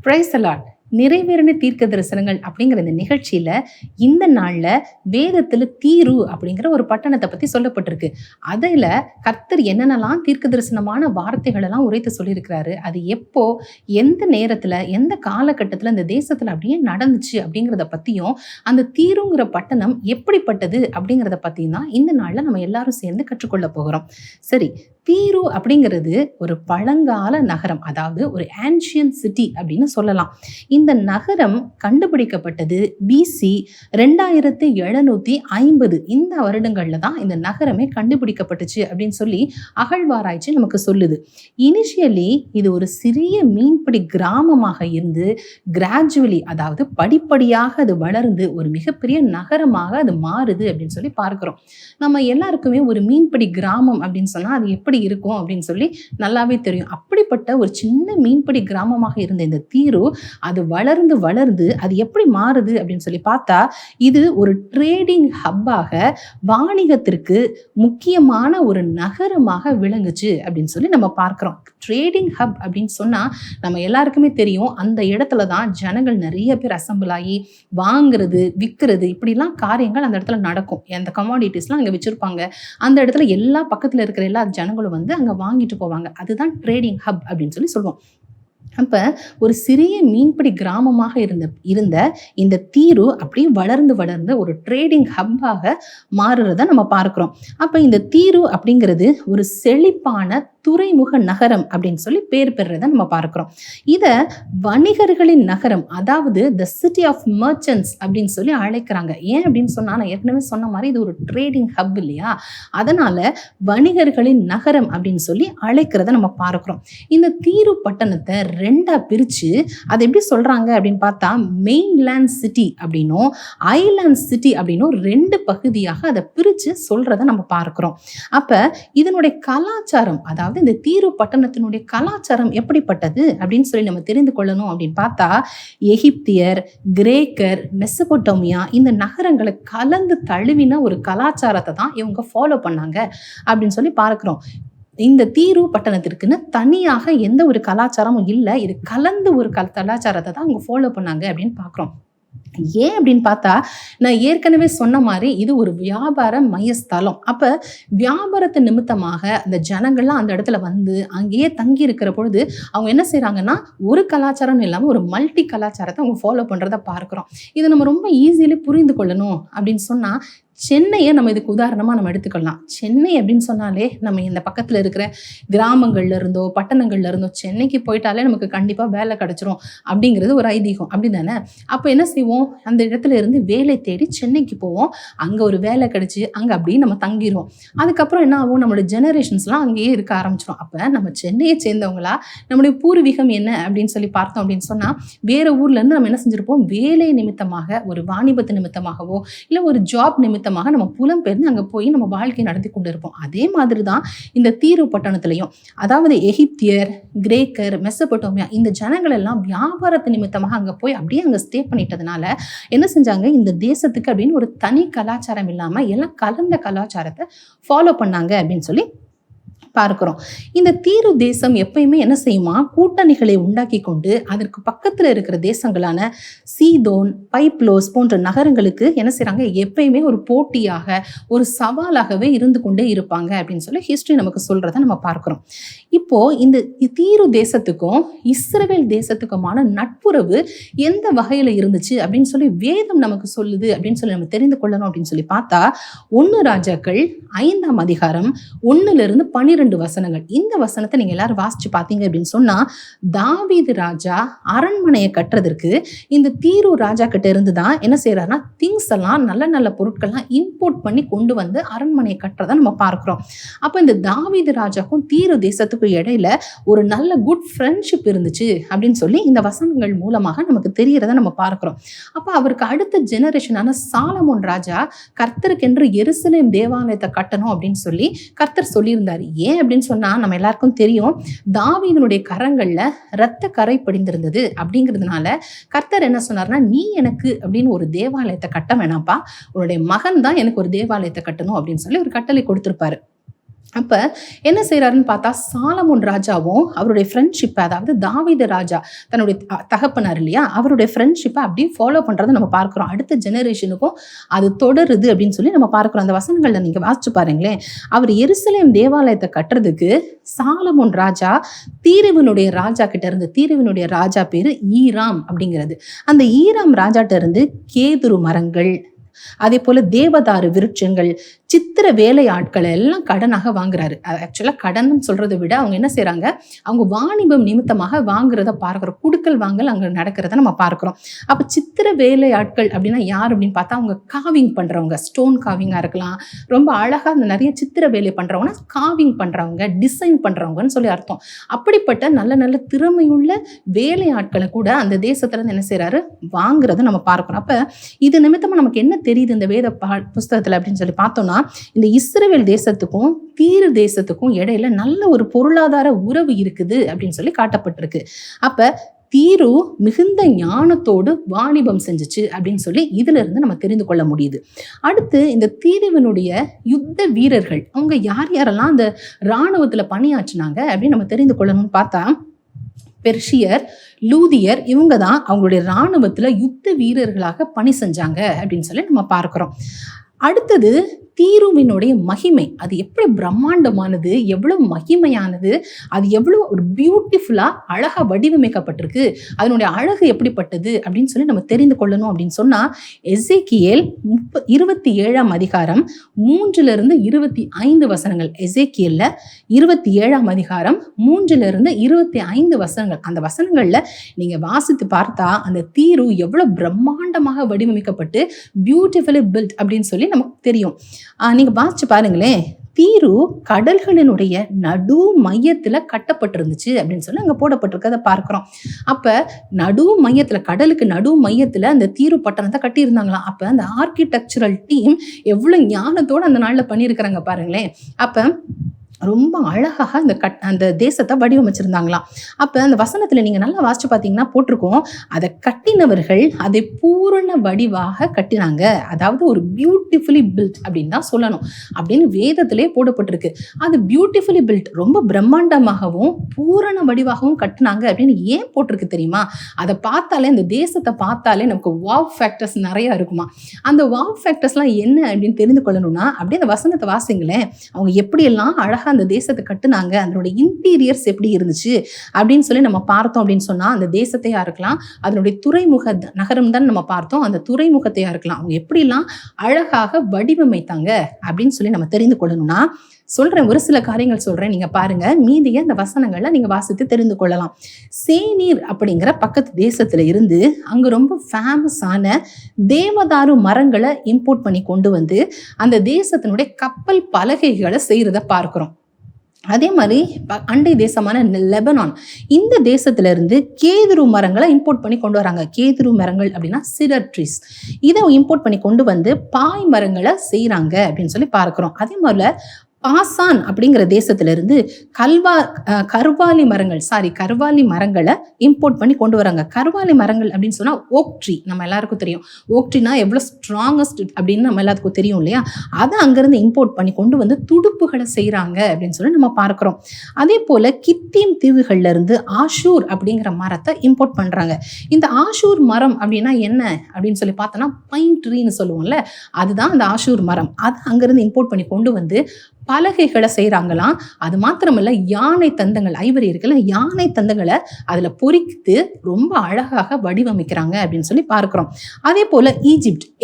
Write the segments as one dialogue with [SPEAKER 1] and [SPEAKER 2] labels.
[SPEAKER 1] Praise the Lord. நிறைவேறின தீர்க்க தரிசனங்கள் அப்படிங்கிற இந்த நிகழ்ச்சியில இந்த நாள்ல வேதத்துல தீரு அப்படிங்கிற ஒரு பட்டணத்தை பத்தி சொல்லப்பட்டிருக்கு. அதுல கர்த்தர் என்னென்னலாம் தீர்க்க தரிசனமான வார்த்தைகள் எல்லாம் உரைத்து சொல்லியிருக்கிறாரு, அது எப்போ, எந்த நேரத்துல, எந்த காலகட்டத்துல இந்த தேசத்துல அப்படியே நடந்துச்சு அப்படிங்கிறத பத்தியும், அந்த தீருங்கிற பட்டணம் எப்படிப்பட்டது அப்படிங்கிறத பத்தியும் தான் இந்த நாள்ல நம்ம எல்லாரும் சேர்ந்து கற்றுக்கொள்ள போகிறோம். சரி, தீரு அப்படிங்கிறது ஒரு பழங்கால நகரம், அதாவது ஒரு ஆன்ஷியன் சிட்டி அப்படின்னு சொல்லலாம். இந்த நகரம் கண்டுபிடிக்கப்பட்டது பிசி 2750 இந்த வருடங்கள்ல தான் இந்த நகரமே கண்டுபிடிக்கப்பட்டுச்சு அப்படின்னு சொல்லி அகழ்வாராய்ச்சி நமக்கு சொல்லுது. இனிஷியலி இது ஒரு சிறிய மீன்பிடி கிராமமாக இருந்து கிராஜுவலி, அதாவது படிப்படியாக அது வளர்ந்து ஒரு மிகப்பெரிய நகரமாக அது மாறுது அப்படின்னு சொல்லி பார்க்கிறோம். நம்ம எல்லாருக்குமே ஒரு மீன்பிடி கிராமம் அப்படின்னு சொன்னா அது எப்படி இருக்கும் அப்படின்னு சொல்லி நல்லாவே தெரியும். அப்படிப்பட்ட ஒரு சின்ன மீன்பிடி கிராமமாக இருந்த இந்த தீரு அது வளர்ந்து வளர்ந்து அது எப்படி மாறுது அப்படின்னு சொல்லி பார்த்தா, இது ஒரு ட்ரேடிங் ஹப்பாக, வாணிகத்திற்கு முக்கியமான ஒரு நகரமாக விளங்குச்சு அப்படின்னு சொல்லி நம்ம பார்க்கிறோம். ட்ரேடிங் ஹப் அப்படின்னு சொன்னா நம்ம எல்லாருக்குமே தெரியும், அந்த இடத்துல தான் ஜனங்கள் நிறைய பேர் அசம்பிள் ஆகி வாங்குறது, விற்கிறது, இப்படிலாம் காரியங்கள் அந்த இடத்துல நடக்கும். அந்த கமாடிட்டிஸ்லாம் அங்கே வச்சிருப்பாங்க. அந்த இடத்துல எல்லா பக்கத்துல இருக்கிற எல்லா ஜனங்களும் வந்து அங்க வாங்கிட்டு போவாங்க. அதுதான் ட்ரேடிங் ஹப் அப்படின்னு சொல்லி சொல்லுவோம். அப்ப ஒரு சிறிய மீன்பிடி கிராமமாக இருந்த இந்த தீரு அப்படியே வளர்ந்து வளர்ந்து ஒரு ட்ரேடிங் ஹப்பாக மாறுறத நம்ம பார்க்கிறோம். அப்ப இந்த தீரு அப்படிங்கிறது ஒரு செழிப்பான துறைமுக நகரம் அப்படின்னு சொல்லி பேர் பெறுறத நம்ம பார்க்கிறோம். இத வணிகர்களின் நகரம், அதாவது த சிட்டி ஆஃப் மர்ச்சன்ட்ஸ் அப்படின்னு சொல்லி அழைக்கிறாங்க. ஏன் அப்படின்னு சொன்னா, நான் ஏற்கனவே சொன்ன மாதிரி இது ஒரு ட்ரேடிங் ஹப் இல்லையா, அதனால வணிகர்களின் நகரம் அப்படின்னு சொல்லி அழைக்கிறத நம்ம பார்க்கிறோம். இந்த தீரு பட்டணத்தை ரெண்டா பிரிச்சு அதை எப்படி சொல்றாங்க அப்படின்னு பார்த்தா, மெயின்லேண்ட் சிட்டி அப்படின்னும் ஐலாண்ட் சிட்டி அப்படின்னும் ரெண்டு பகுதியாக அதை பிரிச்சு சொல்றத நம்ம பார்க்கிறோம். அப்ப இதனுடைய கலாச்சாரம், அதாவது இந்த தீரு பட்டணத்தினுடைய கலாச்சாரம் எப்படிப்பட்டது அப்படின்னு சொல்லி நம்ம தெரிந்து கொள்ளணும் அப்படின்னு பார்த்தா, எகிப்தியர், கிரேக்கர், மெசபோட்டோமியா இந்த நகரங்களை கலந்து தழுவின ஒரு கலாச்சாரத்தை தான் இவங்க ஃபாலோ பண்ணாங்க அப்படின்னு சொல்லி பார்க்கிறோம். இந்த தீரு பட்டணத்திற்குன்னு தனியாக எந்த ஒரு கலாச்சாரமும் இல்லை, இது கலந்து ஒரு கலாச்சாரத்தை தான் அவங்க ஃபாலோ பண்ணாங்க அப்படின்னு பார்க்குறோம். ஏன் அப்படின்னு பார்த்தா, நான் ஏற்கனவே சொன்ன மாதிரி இது ஒரு வியாபார மையஸ்தலம். அப்ப வியாபாரத்து நிமித்தமாக அந்த ஜனங்கள்லாம் அந்த இடத்துல வந்து அங்கேயே தங்கி இருக்கிற பொழுது அவங்க என்ன செய்யறாங்கன்னா, ஒரு கலாச்சாரம் இல்லாம ஒரு மல்டி கலாச்சாரத்தை அவங்க ஃபாலோ பண்றதை பார்க்கிறோம். இதை நம்ம ரொம்ப ஈஸியில புரிந்து கொள்ளணும் அப்படின்னு சொன்னா, சென்னையை நம்ம இதுக்கு உதாரணமா நம்ம எடுத்துக்கலாம். சென்னை அப்படின்னு சொன்னாலே நம்ம இந்த பக்கத்துல இருக்கிற கிராமங்கள்ல இருந்தோ பட்டணங்கள்ல இருந்தோ சென்னைக்கு போயிட்டாலே நமக்கு கண்டிப்பா வேலை கிடைச்சிரும் அப்படிங்கிறது ஒரு ஐதீகம், அப்படி தானே? அப்ப என்ன செய்வோம், அந்த இடத்துல இருந்து வேலை தேடி சென்னைக்கு போவோம். அங்க ஒரு வேலை கிடைச்சி அங்க அப்படியே நம்ம தங்கிடுவோம். அதுக்கப்புறம் என்ன ஆகும், நம்மளோட ஜெனரேஷன்ஸ்லாம் அங்கேயே இருக்க ஆரம்பிச்சிடும். அப்ப நம்ம சென்னையை சேர்ந்தவங்களா, நம்முடைய பூர்வீகம் என்ன அப்படின்னு சொல்லி பார்த்தோம் அப்படின்னு சொன்னா, வேற ஊர்ல இருந்து நம்ம என்ன செஞ்சிருப்போம், வேலை நிமித்தமாக, ஒரு வாணிபத்து நிமித்தமாகவோ இல்ல ஒரு ஜாப் நிமித்தமாக நம்ம புலம்பெயர்ந்து அங்க போய் நம்ம வாழ்க்கை நடத்தி கொண்டு இருப்போம். அதே மாதிரி தான் இந்த தீரு பட்டணத்திலையும், அதாவது எகிப்தியர், கிரேக்கர், மெசபோட்டோமியா இந்த ஜனங்கள் எல்லாம் வியாபாரத்து நிமித்தமாக அங்க போய் அப்படியே அங்க ஸ்டே பண்ணிட்டதுனால என்ன செஞ்சாங்க, இந்த தேசத்துக்கு அப்படின்னு ஒரு தனி கலாச்சாரம் இல்லாம எல்லாம் கலந்த கலாச்சாரத்தை ஃபாலோ பண்ணாங்க அப்படின்னு சொல்லி பார்க்கிறோம். இந்த தீரு தேசம் எப்பயுமே என்ன செய்யுமா, கூட்டணிகளை உண்டாக்கி கொண்டு அதற்கு பக்கத்துல இருக்கிற தேசங்களான சீதோன், பைப்லோஸ் போன்ற நகரங்களுக்கு என்ன செய்யறாங்க, எப்பயுமே ஒரு போட்டியாக, ஒரு சவாலாகவே இருந்து கொண்டே இருப்பாங்க அப்படின்னு சொல்லி ஹிஸ்டரி நமக்கு சொல்றதை நம்ம பார்க்கிறோம். இப்போ இந்த தீரு தேசத்துக்கும் இஸ்ரவேல் தேசத்துக்குமான நட்புறவு எந்த வகையில இருந்துச்சு அப்படின்னு சொல்லி வேதம் நமக்கு சொல்லுது அப்படின்னு சொல்லி நம்ம தெரிந்து கொள்ளணும் அப்படின்னு சொல்லி பார்த்தா, 1 ராஜாக்கள் 5ஆம் அதிகாரம் 1-12 வசனங்கள். இந்த வசனத்தை நீங்க எல்லாரும் வாசிச்சு பார்த்தீங்க அப்படின்னு சொன்னா, தாவீது ராஜா அரண்மனையை கட்டுறதற்கு இந்த தீரு ராஜா கிட்ட இருந்துதான் என்ன செய்யறாருன்னா, திங்ஸ் எல்லாம், நல்ல நல்ல பொருட்கள்லாம் இம்போர்ட் பண்ணி கொண்டு வந்து அரண்மனையை கட்டுறதை நம்ம பார்க்கிறோம். அப்ப இந்த தாவீது ராஜாக்கும் தீரு தேசத்துக்கும் இடையில ஒரு நல்ல குட் ஃப்ரெண்ட்ஷிப் இருந்துச்சு அப்படின்னு சொல்லி இந்த வசனங்கள் மூலமாக நமக்கு தெரியறத நம்ம பார்க்கிறோம். அப்ப அவருக்கு அடுத்த ஜெனரேஷனான சாலமோன் ராஜா கர்த்தருக்கென்று எருசலேம் தேவாலயத்தை கட்டணும் அப்படின்னு சொல்லி கர்த்தர் சொல்லியிருந்தாரு. ஏன் அப்படின்னு சொன்னா, நம்ம எல்லாருக்கும் தெரியும், தாவீதினுடைய கரங்கள்ல இரத்த கரை படிந்திருந்தது. அப்படிங்கிறதுனால கர்த்தர் என்ன சொன்னார்னா, நீ எனக்கு அப்படின்னு ஒரு தேவாலயத்தை கட்ட வேணாம்ப்பா, உன்னுடைய மகன் தான் எனக்கு ஒரு தேவாலயத்தை கட்டணும் அப்படின்னு சொல்லி ஒரு கட்டளை கொடுத்திருப்பாரு. அப்ப என்ன செய்யறாருன்னு பார்த்தா, சாலமோன் ராஜாவும் அவருடைய ஃப்ரெண்ட்ஷிப், அதாவது தாவீது ராஜா தன்னுடைய தகப்பனார் இல்லையா, அவருடைய ஃப்ரெண்ட்ஷிப்பை அப்படியே ஃபாலோ பண்றதை நம்ம பார்க்கிறோம். அடுத்த ஜெனரேஷனுக்கும் அது தொடருது அப்படின்னு சொல்லி நம்ம பார்க்கிறோம். அந்த வசனங்கள்ல நீங்க வாசிச்சு பாருங்களேன். அவர் எருசலேம் தேவாலயத்தை கட்டுறதுக்கு சாலமோன் ராஜா தீருவினுடைய ராஜா கிட்ட இருந்து, தீருவினுடைய ராஜா பேரு ஈராம் அப்படிங்கிறது, அந்த ஈராம் ராஜாட்ட இருந்து கேதுரு மரங்கள், அதே போல தேவதாரு விருட்சங்கள், சித்திர வேலை ஆட்களை எல்லாம் கடனாக வாங்குறாரு. ஆக்சுவலா கடன் சொல்றதை விட அவங்க என்ன செய்யறாங்க, அவங்க வாணிபம் நிமித்தமாக வாங்குறத பார்க்கிறோம். குடுக்கல் வாங்கல் அங்க நடக்கிறத நம்ம பார்க்கிறோம். அப்ப சித்திர வேலை ஆட்கள் அப்படின்னா யார் அப்படின்னு பார்த்தா, அவங்க காவிங் பண்றவங்க, ஸ்டோன் காவிங்கா இருக்கலாம், ரொம்ப அழகா அந்த நிறைய சித்திர வேலை பண்றவங்கன்னா காவிங் பண்றவங்க, டிசைன் பண்றவங்கன்னு சொல்லி அர்த்தம். அப்படிப்பட்ட நல்ல நல்ல திறமையுள்ள வேலை ஆட்களை கூட அந்த தேசத்துல இருந்து என்ன செய்யறாரு, வாங்குறத நம்ம பார்க்கிறோம். அப்ப இது நிமித்தமா நமக்கு என்ன தெரியுது இந்த வேத புஸ்தகத்துல அப்படின்னு சொல்லி பார்த்தோம்னா, இந்த இஸ்ரவேல் தேசத்துக்கும் தீரு தேசத்துக்கும் இடையில நல்ல ஒரு பொருளாதார உறவு இருக்குது அப்படின்னு சொல்லி காட்டப்பட்டிருக்கு. அப்ப தீரு மிகுந்த ஞானத்தோடு வாணிபம் செஞ்சுச்சு அப்படின்னு சொல்லி இதுல இருந்து நம்ம தெரிந்து கொள்ள முடியுது. அடுத்து இந்த தீருவினுடைய யுத்த வீரர்கள், அவங்க யார் யாரெல்லாம் அந்த இராணுவத்துல பணியாற்றினாங்க அப்படின்னு நம்ம தெரிந்து கொள்ளணும்னு பார்த்தா, பெர்ஷியர், லூதியர், இவங்க தான் அவங்களுடைய இராணுவத்துல யுத்த வீரர்களாக பணி செஞ்சாங்க அப்படின்னு சொல்லி நம்ம பார்க்கிறோம். அடுத்தது தீருவினுடைய மகிமை, அது எப்படி பிரம்மாண்டமானது, எவ்வளவு மகிமையானது, அது எவ்வளவு ஒரு பியூட்டிஃபுல்லா அழகா வடிவமைக்கப்பட்டிருக்கு, அதனுடைய அழகு எப்படிப்பட்டது அப்படின்னு சொல்லி நம்ம தெரிந்து கொள்ளணும் அப்படின்னு சொன்னா, எசேக்கியேல் 27ஆம் அதிகாரம் 3 to 25 வசனங்கள், எசேக்கியேல்ல 27ஆம் அதிகாரம் 3 to 25 வசனங்கள், அந்த வசனங்கள்ல நீங்க வாசித்து பார்த்தா அந்த தீரு எவ்வளவு பிரம்மாண்டமாக வடிவமைக்கப்பட்டு பியூட்டிஃபுல்லி பில்ட் அப்படின்னு சொல்லி நமக்கு தெரியும். நீங்க வாசிச்சு பாருங்களேன், தீரு கடல்களினுடைய நடு மையத்துல கட்டப்பட்டிருந்துச்சு அப்படின்னு சொல்லி அங்க போடப்பட்டிருக்கதை பார்க்கிறோம். அப்ப நடு மையத்துல, கடலுக்கு நடு மையத்துல அந்த தீரு பட்டணத்தை கட்டியிருந்தாங்களாம். அப்ப அந்த ஆர்கிடெக்சரல் டீம் எவ்வளவு ஞானத்தோட அந்த நாள்ல பண்ணியிருக்கிறாங்க பாருங்களேன். அப்ப ரொம்ப அழகாக அந்த தேசத்தை வடிவமைச்சிருந்தாங்களாம். அப்ப அந்த வசனத்துல நீங்க நல்லா வாசிச்சு பார்த்தீங்கன்னா போட்டிருக்கோம், அதை கட்டினவர்கள் அதை பூரண வடிவாக கட்டினாங்க, அதாவது ஒரு பியூட்டிஃபுல்லி பில்ட் அப்படின்னு தான் சொல்லணும் அப்படின்னு வேதத்திலே போடப்பட்டிருக்கு. அது பியூட்டிஃபுல்லி பில்ட், ரொம்ப பிரம்மாண்டமாகவும் பூரண வடிவாகவும் கட்டினாங்க அப்படின்னு ஏன் போட்டிருக்கு தெரியுமா? அதை பார்த்தாலே, அந்த தேசத்தை பார்த்தாலே நமக்கு வாவ் ஃபேக்டர்ஸ் நிறைய இருக்குமா. அந்த வாவ் ஃபேக்டர்ஸ்லாம் என்ன அப்படின்னு தெரிந்து கொள்ளணும்னா, அப்படியே அந்த வசனத்தை வாசிங்களேன். அவங்க எப்படியெல்லாம் அழகா அந்த தேசத்தை கட்டுனாங்க, அதனுடைய இன்டீரியர்ஸ் எப்படி இருந்துச்சு அப்படின்னு சொல்லி நம்ம பார்த்தோம் அப்படின்னு சொன்னா, அந்த தேசத்தையா இருக்கலாம், அதனுடைய துறைமுக நகரம் தான் நம்ம பார்த்தோம், அந்த துறைமுகத்தையா இருக்கலாம், அவங்க எப்படிலாம் அழகாக வடிவமைத்தாங்க அப்படின்னு சொல்லி நம்ம தெரிந்து கொள்ளணும்னா, சொல்றேன், ஒரு சில காரியங்கள் சொல்றேன், நீங்க பாருங்க, மீதிய இந்த வசனங்கள்ல நீங்க வாசித்து தெரிந்து கொள்ளலாம். சேனீர் அப்படிங்கிற பக்கத்து தேசத்துல இருந்து அங்க ரொம்ப ஃபேமஸான தேவதாரு மரங்களை இம்போர்ட் பண்ணி கொண்டு வந்து அந்த தேசத்தினுடைய கப்பல் பலகைகளை செய்யறத பார்க்கிறோம். அதே மாதிரி அண்டை தேசமான லெபனான், இந்த தேசத்துல இருந்து கேதுரு மரங்களை இம்போர்ட் பண்ணி கொண்டு வராங்க. கேதுரு மரங்கள் அப்படின்னா சிடர் ட்ரீஸ், இதை இம்போர்ட் பண்ணி கொண்டு வந்து பாய் மரங்களை செய்யறாங்க அப்படின்னு சொல்லி பார்க்கிறோம். அதே மாதிரி பாசான் அப்படிங்கிற தேசத்துல இருந்து கர்வாலி மரங்களை இம்போர்ட் பண்ணி கொண்டு வராங்க. கர்வாலி மரங்கள் அப்படின்னு சொன்னா ஓக் ட்ரீ, நம்ம எல்லாருக்கும் தெரியும். ஓக் ட்ரீனா எவ்வளவு ஸ்ட்ராங்கஸ்ட் அப்படின்னு நம்ம எல்லாத்துக்கும் தெரியும் இல்லையா? அதை அங்கிருந்து இம்போர்ட் பண்ணி கொண்டு வந்து துடுப்புகளை செய்யறாங்க அப்படின்னு சொல்லி நம்ம பார்க்கிறோம். அதே போல கித்தீம் தீவுகள்ல இருந்து ஆஷூர் அப்படிங்கிற மரத்தை இம்போர்ட் பண்றாங்க. இந்த ஆஷூர் மரம் அப்படின்னா என்ன அப்படின்னு சொல்லி பார்த்தோம்னா, பைன் ட்ரீன்னு சொல்லுவோம்ல, அதுதான் அந்த ஆஷூர் மரம். அது அங்கிருந்து இம்போர்ட் பண்ணி கொண்டு வந்து பலகைகளை செய்யறாங்களாம். அது மாத்திரமல்ல, யானை தந்தங்கள், ஐவரி இருக்குல்ல, யானை தந்தங்களை அதுல பொறித்து ரொம்ப அழகாக வடிவமைக்கிறாங்க அப்படின்னு சொல்லி பார்க்கிறோம். அதே போல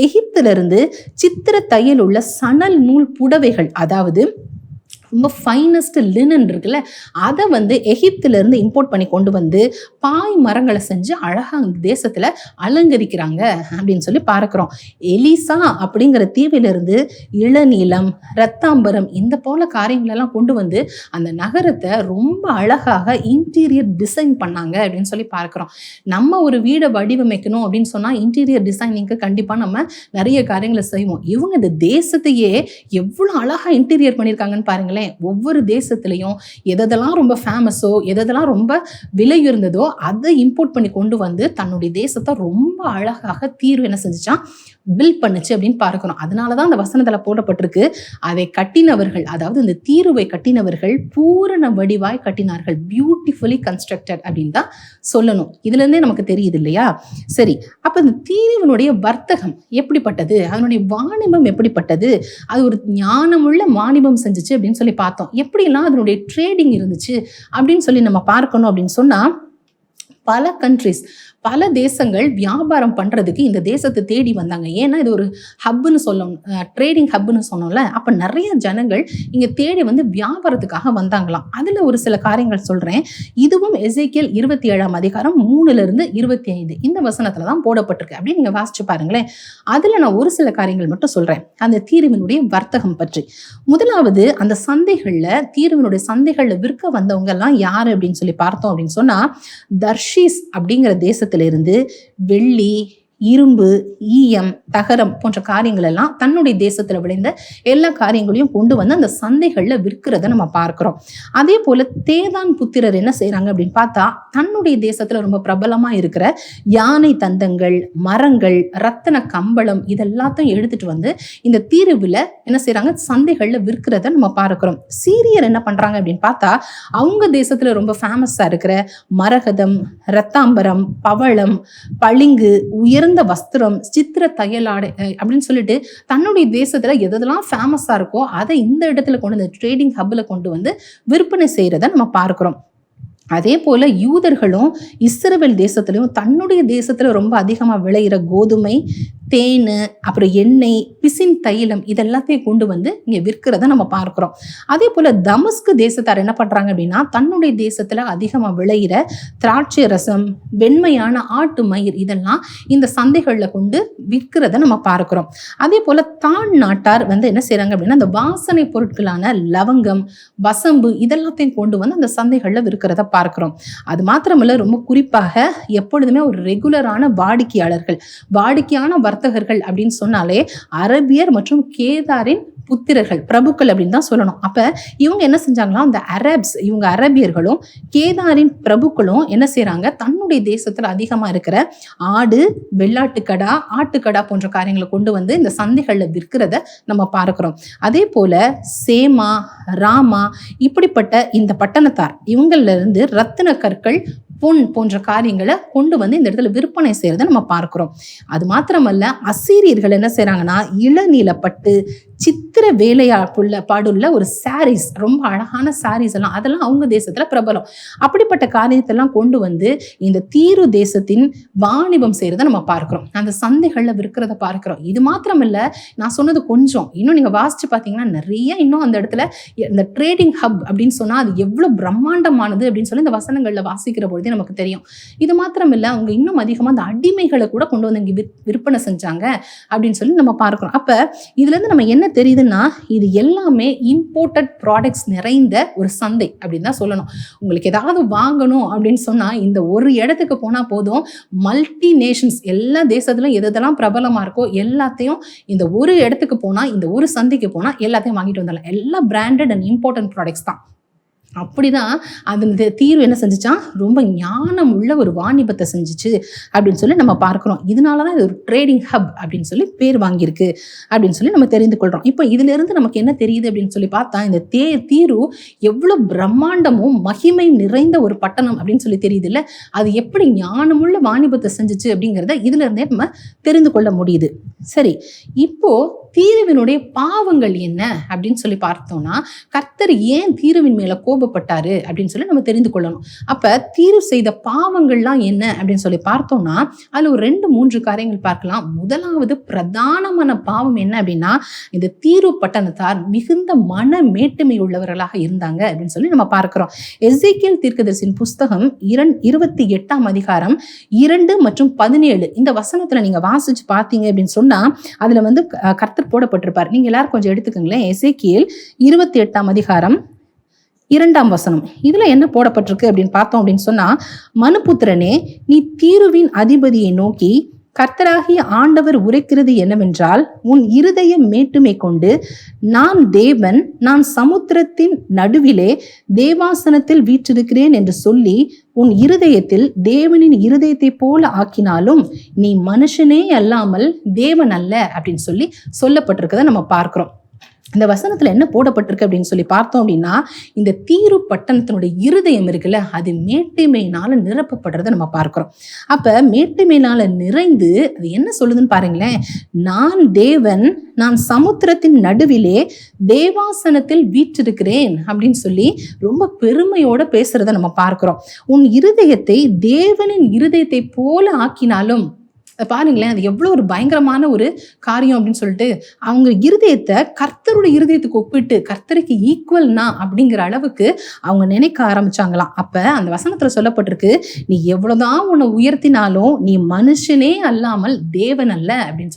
[SPEAKER 1] எகிப்துல இருந்து சித்திர தையல் உள்ள சணல் நூல் புடவைகள், அதாவது ரொம்ப ஃபைனஸ்ட் லினன் இருக்குல்ல, அதை வந்து எகிப்துல இருந்து இம்போர்ட் பண்ணி கொண்டு வந்து பாய் மரங்களை செஞ்சு அழகா அந்த தேசத்துல அலங்கரிக்கிறாங்க அப்படின்னு சொல்லி பார்க்கிறோம். எலிசா அப்படிங்கிற தீவிலிருந்து இளநீலம், ரத்தாம்பரம், இந்த போல காரியங்களெல்லாம் கொண்டு வந்து அந்த நகரத்தை ரொம்ப அழகாக இன்டீரியர் டிசைன் பண்ணாங்க அப்படின்னு சொல்லி பார்க்கிறோம். நம்ம ஒரு வீடை வடிவமைக்கணும் அப்படின்னு சொன்னா இன்டீரியர் டிசைனிங்க்கு கண்டிப்பா நம்ம நிறைய காரியங்களை செய்வோம். இவங்க இந்த தேசத்தையே எவ்வளவு அழகா இன்டீரியர் பண்ணியிருக்காங்கன்னு பாருங்களேன். பாருங்களேன், ஒவ்வொரு தேசத்துலையும் எதெல்லாம் ரொம்ப ஃபேமஸோ, எதெல்லாம் ரொம்ப விலை உயர்ந்ததோ அதை இம்போர்ட் பண்ணி கொண்டு வந்து தன்னுடைய தேசத்தை ரொம்ப அழகாக தீர்வு என்ன செஞ்சுச்சான், பில்ட் பண்ணுச்சு அப்படின்னு பார்க்கிறோம். அதனாலதான் அந்த வசனத்துல போடப்பட்டிருக்கு, அதை கட்டினவர்கள், அதாவது இந்த தீருவை கட்டினவர்கள் பூரண வடிவாய் கட்டினார்கள், பியூட்டிஃபுல்லி கன்ஸ்ட்ரக்டட் அப்படின்னு தான் சொல்லணும். இதுல இருந்தே நமக்கு தெரியுது இல்லையா? சரி, அப்ப இந்த தீருவினுடைய வர்த்தகம் எப்படிப்பட்டது, அதனுடைய வாணிபம் எப்படிப்பட்டது, அது ஒரு ஞானமுள்ள வாணிபம் செஞ்சுச்சு அப்படின்னு சொல்லி பார்த்தோம். எப்படிலாம் அதனுடைய ட்ரேடிங் இருந்துச்சு அப்படின்னு சொல்லி நம்ம பார்க்கணும் அப்படின்னு சொன்னா, பல கண்ட்ரிஸ், பல தேசங்கள் வியாபாரம் பண்றதுக்கு இந்த தேசத்தை தேடி வந்தாங்க. ஏன்னா இது ஒரு ஹப்னு சொல்லணும், ட்ரேடிங் ஹப்னு சொன்னோம்ல. அப்ப நிறைய ஜனங்கள் இங்க தேடி வந்து வியாபாரத்துக்காக வந்தாங்களாம். அதுல ஒரு சில காரியங்கள் சொல்றேன். இதுவும் எசேக்கியேல் 27ஆம் அதிகாரம் 3-25 இந்த வசனத்துலதான் போடப்பட்டிருக்கு. அப்படி நீங்க வாசிச்சு பாருங்களேன். அதுல நான் ஒரு சில காரியங்கள் மட்டும் சொல்றேன் அந்த தீருவினுடைய வர்த்தகம் பற்றி. முதலாவது, அந்த சந்தைகள்ல, தீருவினுடைய சந்தைகள்ல விற்க வந்தவங்க எல்லாம் யாரு அப்படின்னு சொல்லி பார்த்தோம் அப்படின்னு சொன்னா, தர்ஷீஸ் அப்படிங்கிற தேசத்திலிருந்து வெள்ளி, இரும்பு, ஈயம், தகரம் போன்ற காரியங்கள் எல்லாம் தன்னுடைய தேசத்துல விளைந்த எல்லா காரியங்களையும் கொண்டு வந்து அந்த சந்தைகள்ல விற்கிறத நம்ம பார்க்கிறோம். அதே போல தேதான் புத்திரர் என்ன செய்யறாங்க அப்படின்னு பார்த்தா, தன்னுடைய தேசத்துல ரொம்ப பிரபலமா இருக்கிற யானை தந்தங்கள், மரங்கள், ரத்தன கம்பளம் இதெல்லாத்தையும் எடுத்துட்டு வந்து இந்த தீருவுல என்ன செய்யறாங்க, சந்தைகள்ல விற்கிறத நம்ம பார்க்கிறோம். சீரியர் என்ன பண்றாங்க அப்படின்னு பார்த்தா, அவங்க தேசத்துல ரொம்ப ஃபேமஸா இருக்கிற மரகதம், ரத்தாம்பரம், பவளம், பளிங்கு, உயர்ந்த வஸ்திரம், சித்திர தையலாடை அப்படின்னு சொல்லிட்டு தன்னுடைய தேசத்துல எதெல்லாம் ஃபேமஸா இருக்கோ அதை இந்த இடத்துல கொண்டு வந்து ட்ரேடிங் ஹப்ல கொண்டு வந்து விற்பனை செய்யறத நம்ம பார்க்கிறோம். அதே போல யூதர்களும் இஸ்ரவேல் தேசத்திலையும் தன்னுடைய தேசத்துல ரொம்ப அதிகமா விளையிற கோதுமை, தேன், அப்புறம் எண்ணெய், பிசின் தைலம் இதெல்லாத்தையும் கொண்டு வந்து இங்க விற்கிறத நம்ம பார்க்கிறோம். அதே போல தமஸ்கு தேசத்தார் என்ன பண்றாங்க அப்படின்னா, தன்னுடைய தேசத்துல அதிகமா விளையிற திராட்சை ரசம், வெண்மையான ஆட்டு மயிர் இதெல்லாம் இந்த சந்தைகள்ல கொண்டு விற்கிறத நம்ம பார்க்கிறோம். அதே போல தான் நாட்டார் வந்து என்ன செய்யறாங்க அப்படின்னா, அந்த வாசனை பொருட்களான லவங்கம், வசம்பு இதெல்லாத்தையும் கொண்டு வந்து அந்த சந்தைகள்ல விற்கிறத பார்க்கிறோம். அது மாத்திரமல்ல, ரொம்ப குறிப்பாக எப்பொழுதுமே ஒரு ரெகுலரான வாடிக்கையான வர்த்தகர்கள் அப்படின்னு சொன்னாலே அரபியர் மற்றும் கேதாரின் புத்திரர்கள், பிரபுக்கள் அப்படின்னு தான் சொல்லணும். அப்ப இவங்க என்ன செஞ்சாங்களா, அந்த இவங்க அரபியர்களும் கேதாரின் பிரபுக்களும் என்ன செய்யறாங்க, தன்னுடைய தேசத்துல அதிகமா இருக்கிற ஆடு, வெள்ளாட்டுக்கடா, ஆட்டுக்கடா போன்ற காரியங்களை கொண்டு வந்து இந்த சந்தைகள்ல விற்கிறத நம்ம பார்க்கிறோம். அதே போல சேமா, ராமா இப்படிப்பட்ட இந்த பட்டணத்தார் இவங்கள்ல இருந்து ரத்தின கற்கள், பொன் போன்ற காரியங்களை கொண்டு வந்து இந்த இடத்துல விற்பனை செய்யறதை நம்ம பார்க்கிறோம். அது மாத்திரமல்ல, அசீரியர்கள் என்ன செய்யறாங்கன்னா, இளநீலப்பட்டு, சித்திர வேலையா பாடுள்ள ஒரு சாரீஸ், ரொம்ப அழகான சாரீஸ் எல்லாம் அதெல்லாம் அவங்க தேசத்துல பிரபலம். அப்படிப்பட்ட காரியத்தெல்லாம் கொண்டு வந்து இந்த தீரு தேசத்தின் வாணிபம் செய்யறதை நம்ம பார்க்கிறோம், அந்த சந்தைகள்ல விற்கிறத பார்க்கிறோம். இது மாத்திரமல்ல, நான் சொன்னது கொஞ்சம், இன்னும் நீங்க வாசிச்சு பாத்தீங்கன்னா நிறைய இன்னும் அந்த இடத்துல இந்த ட்ரேடிங் ஹப் அப்படின்னு சொன்னா அது எவ்வளவு பிரம்மாண்டமானது அப்படின்னு சொல்லி இந்த வசனங்கள்ல வாசிக்கிற பொழுது நமக்கு தெரியும். இது மாத்திரம் இல்ல, அவங்க இன்னும் அதிகமா அந்த அடிமைகளை கூட கொண்டு வந்து இங்க விற்பனை செஞ்சாங்க அப்படின்னு சொல்லி நம்ம பார்க்கிறோம். அப்ப இதுல இருந்து நம்ம என்ன தெரியுதுன்னா, இது எல்லாமே இம்போர்ட்டட் ப்ராடக்ட்ஸ் நிறைந்த ஒரு சந்தை அப்படின்னு தான் சொல்லணும். உங்களுக்கு ஏதாவது வாங்கணும் அப்படின்னு சொன்னா இந்த ஒரு இடத்துக்கு போனா போதும், மல்டி நேஷன்ஸ் எல்லா தேசத்துலயும் எதெல்லாம் பிரபலமா இருக்கோ எல்லாத்தையும் இந்த ஒரு இடத்துக்கு போனா, இந்த ஒரு சந்தைக்கு போனா எல்லாத்தையும் வாங்கிட்டு வந்துடலாம். எல்லாம் பிராண்டட் அண்ட் இம்போர்ட்டன்ட் ப்ராடக்ட்ஸ் தான். அப்படிதான் அந்த தீர்வு என்ன செஞ்சுச்சான், ரொம்ப ஞானம் உள்ள ஒரு வாணிபத்தை செஞ்சுச்சு அப்படின்னு சொல்லி நம்ம பார்க்கிறோம். இதனாலதான் இது ஒரு ட்ரேடிங் ஹப் அப்படின்னு சொல்லி பேர் வாங்கியிருக்கு அப்படின்னு சொல்லி நம்ம தெரிந்து கொள்றோம். இப்போ இதுல இருந்து நமக்கு என்ன தெரியுது அப்படின்னு சொல்லி பார்த்தா, இந்த தீர்வு எவ்வளவு பிரம்மாண்டமும் மகிமை நிறைந்த ஒரு பட்டணம் அப்படின்னு சொல்லி தெரியுது இல்ல, அது எப்படி ஞானமுள்ள வாணிபத்தை செஞ்சுச்சு அப்படிங்கிறத இதுல இருந்தே நம்ம தெரிந்து கொள்ள முடியுது. சரி, இப்போ தீருவினுடைய பாவங்கள் என்ன அப்படின்னு சொல்லி பார்த்தோம்னா, கர்த்தர் ஏன் தீருவின் மேல கோபப்பட்டாரு அப்படின்னு சொல்லி நம்ம தெரிந்து கொள்ளணும். அப்ப தீரு செய்த பாவங்கள்லாம் என்ன அப்படின்னு சொல்லி பார்த்தோம்னா, அதுல ஒரு 2-3 காரியங்கள் பார்க்கலாம். முதலாவது பிரதானமான பாவம் என்ன அப்படின்னா, இந்த தீரு பட்டணத்தார் மிகுந்த மன மேட்டுமை உள்ளவர்களாக இருந்தாங்க அப்படின்னு சொல்லி நம்ம பார்க்கிறோம். எசேக்கியேல் தீர்க்கதரிசியின் புஸ்தகம் 28ஆம் அதிகாரம் 2 மற்றும் 17 இந்த வசனத்துல நீங்க வாசிச்சு பார்த்தீங்க அப்படின்னு சொன்னா, அதுல வந்து கர்த்தர் போடப்பட்டிருப்பார். நீங்க எல்லாரும் கொஞ்சம் எடுத்துக்கங்களேன். எசேக்கியேல் 28ஆம் அதிகாரம் 2ஆம் வசனம். இதுல என்ன போடப்பட்டிருக்கு அப்படின்னு பார்த்தோம் அப்படின்னு சொன்னா, மனுபுத்திரனே, நீ தீருவின் அதிபதியை நோக்கி, கர்த்தராகிய ஆண்டவர் உரைக்கிறது என்னவென்றால், உன் இருதய மேட்டுமை கொண்டு நான் தேவன், நான் சமுத்திரத்தின் நடுவிலே தேவாசனத்தில் வீற்றிருக்கிறேன் என்று சொல்லி உன் இருதயத்தில் தேவனின் இருதயத்தை போல ஆக்கினாலும் நீ மனுஷனே அல்லாமல் தேவன் அல்ல அப்படின்னு சொல்லப்பட்டிருக்கதை நம்ம பார்க்கிறோம். இந்த வசனத்துல என்ன போடப்பட்டிருக்கு அப்படின்னு சொல்லி பார்த்தோம் அப்படின்னா, இந்த தீரு பட்டணத்தினுடைய இருதயம் இருக்குல்ல, அது மேட்டிமையினால நிரப்பப்படுறதை நம்ம பார்க்கிறோம். அப்ப மேட்டிமையினால நிறைந்து அது என்ன சொல்லுதுன்னு பாருங்களேன், நான் தேவன், நான் சமுத்திரத்தின் நடுவிலே தேவாசனத்தில் வீற்றிருக்கிறேன் அப்படின்னு சொல்லி ரொம்ப பெருமையோட பேசுறதை நம்ம பார்க்கிறோம். உன் இருதயத்தை தேவனின் இருதயத்தை போல ஆக்கினாலும், பாருங்களேன், அது எவ்வளவு ஒரு பயங்கரமான ஒரு காரியம் அப்படின்னு சொல்லிட்டு அவங்க இருதயத்தை கர்த்தருடைய இருதயத்துக்கு ஒப்பிட்டு கர்த்தருக்கு ஈக்குவல்னா அப்படிங்கிற அளவுக்கு அவங்க நினைக்க ஆரம்பிச்சாங்களாம். அப்ப அந்த வசனத்துல சொல்லப்பட்டிருக்கு, நீ எவ்வளவுதான் உன்னை உயர்த்தினாலும் நீ மனுஷனே அல்லாமல் தேவன் அல்ல அப்படின்னு